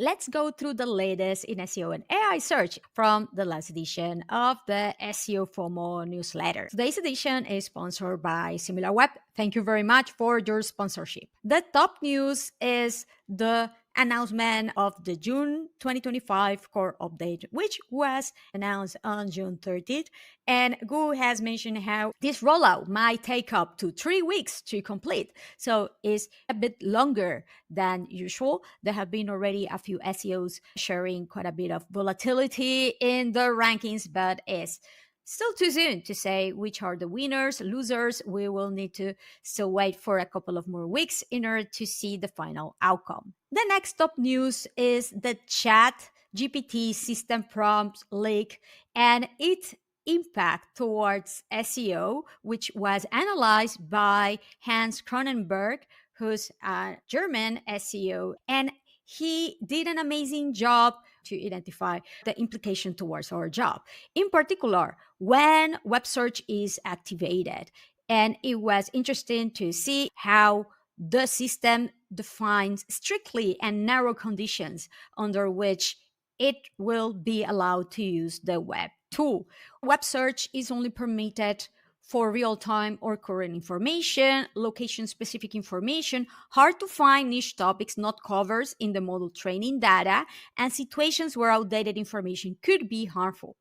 Let's go through the latest in SEO and AI search from the last edition of the SEOFOMO newsletter. Today's edition is sponsored by Similarweb. Thank you very much for your sponsorship. The top news is the announcement of the June 2025 core update, which was announced on June 30th. And Google has mentioned how this rollout might take up to 3 weeks to complete. So it's a bit longer than usual. There have been already a few SEOs sharing quite a bit of volatility in the rankings, but it's still too soon to say which are the winners, losers. We will need to still wait for a couple of more weeks in order to see the final outcome. The next top news is the ChatGPT system prompt leak and its impact towards SEO, which was analyzed by Hans Kronenberg, who's a German SEO, and he did an amazing job to identify the implication towards our job. In particular, when web search is activated. And it was interesting to see how the system defines strictly and narrow conditions under which it will be allowed to use the web tool. Web search is only permitted for real-time or current information, location-specific information, hard to find niche topics not covered in the model training data, and situations where outdated information could be harmful.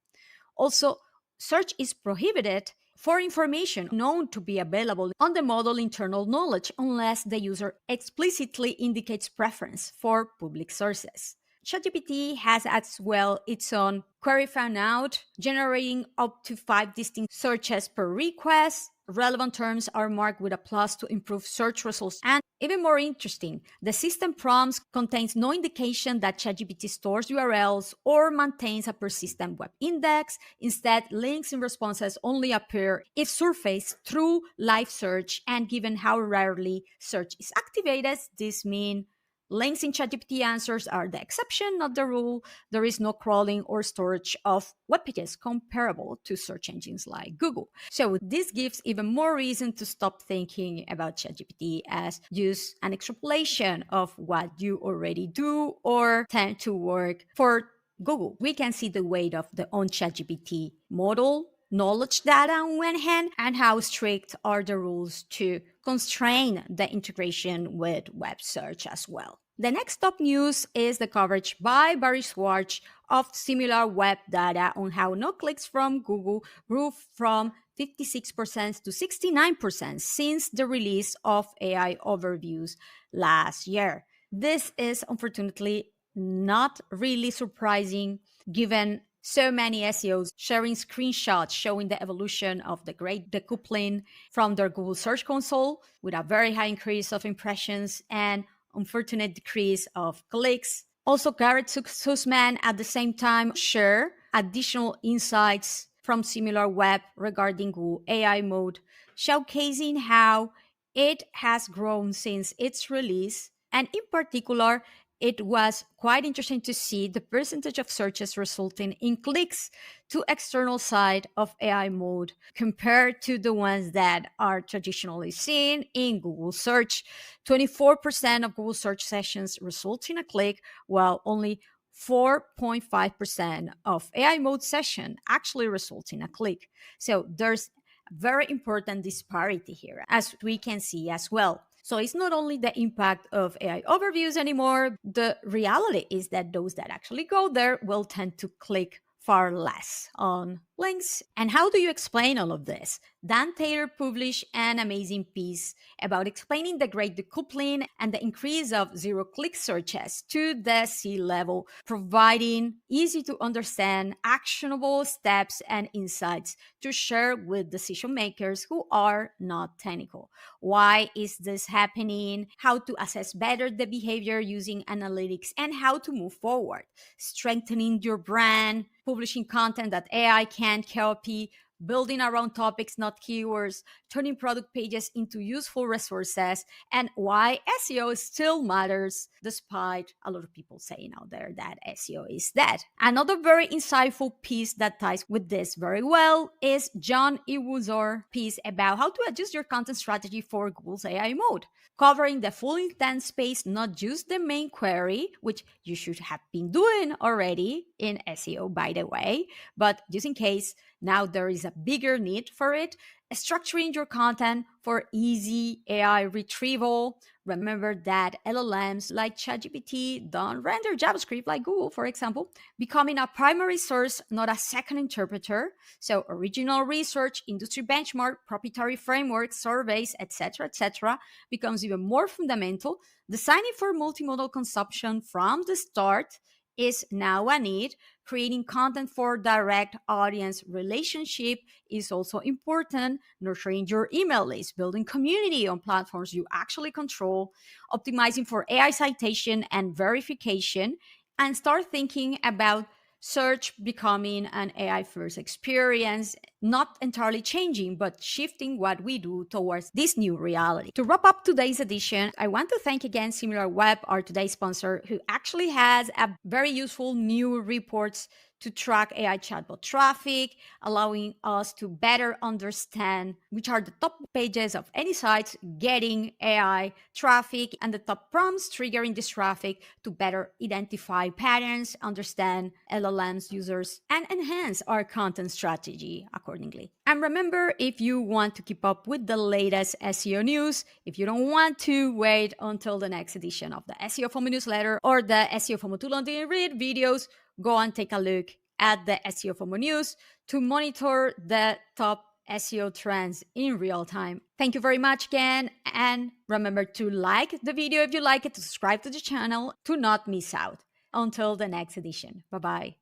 Also, search is prohibited for information known to be available on the model internal knowledge unless the user explicitly indicates preference for public sources. ChatGPT has as well its own query found out, generating up to 5 distinct searches per request. Relevant terms are marked with a plus to improve search results. And even more interesting, the system prompts contains no indication that ChatGPT stores URLs or maintains a persistent web index. Instead, links and responses only appear if surfaced through live search. And given how rarely search is activated, this means links in ChatGPT answers are the exception, not the rule. There is no crawling or storage of web pages comparable to search engines like Google. So this gives even more reason to stop thinking about ChatGPT as just an extrapolation of what you already do or tend to work for Google. We can see the weight of the own ChatGPT model, knowledge data on one hand, and how strict are the rules to constrain the integration with web search as well. The next top news is the coverage by Barry Schwartz of Similarweb data on how no clicks from Google grew from 56% to 69% since the release of AI overviews last year. This is unfortunately not really surprising given so many SEOs sharing screenshots showing the evolution of the great decoupling from their Google Search Console with a very high increase of impressions and unfortunate decrease of clicks. Also, Garrett Sussman at the same time share additional insights from Similarweb regarding Google AI mode, showcasing how it has grown since its release. And in particular, it was quite interesting to see the percentage of searches resulting in clicks to external side of AI mode compared to the ones that are traditionally seen in Google search. 24% of Google search sessions result in a click, while only 4.5% of AI mode session actually result in a click. So there's a very important disparity here, as we can see as well. So it's not only the impact of AI overviews anymore, the reality is that those that actually go there will tend to click far less on links. And how do you explain all of this? Dan Taylor published an amazing piece about explaining the great decoupling and the increase of zero-click searches to the C-level, providing easy to understand, actionable steps and insights to share with decision makers who are not technical. Why is this happening? How to assess better the behavior using analytics and how to move forward. Strengthening your brand, publishing content that AI can't copy, building around topics, not keywords, turning product pages into useful resources, and why SEO still matters despite a lot of people saying out there that SEO is dead. Another very insightful piece that ties with this very well is John Iwuozor piece about how to adjust your content strategy for Google's AI mode, covering the full intent space, not just the main query, which you should have been doing already in SEO, by the way, but just in case now there is a bigger need for it, structuring your content for easy AI retrieval. Remember that LLMs like ChatGPT don't render JavaScript like Google, for example, becoming a primary source, not a second interpreter. So original research, industry benchmark, proprietary frameworks, surveys, etc., becomes even more fundamental. Designing for multimodal consumption from the start is now a need. Creating content for direct audience relationship is also important. Nurturing your email list, building community on platforms you actually control, optimizing for AI citation and verification, and start thinking about search becoming an AI first experience, not entirely changing, but shifting what we do towards this new reality. To wrap up today's edition, I want to thank again Similarweb, our today's sponsor, who actually has a very useful new reports to track AI chatbot traffic, allowing us to better understand which are the top pages of any sites getting AI traffic and the top prompts triggering this traffic to better identify patterns, understand LLMs users, and enhance our content strategy accordingly. And remember, if you want to keep up with the latest SEO news, if you don't want to wait until the next edition of the SEOFOMO newsletter or the SEOFOMO 2 London Read videos, go and take a look at the SEOFOMO news to monitor the top SEO trends in real time. Thank you very much again, and remember to like the video if you like it, to subscribe to the channel to not miss out. Until the next edition. Bye-bye.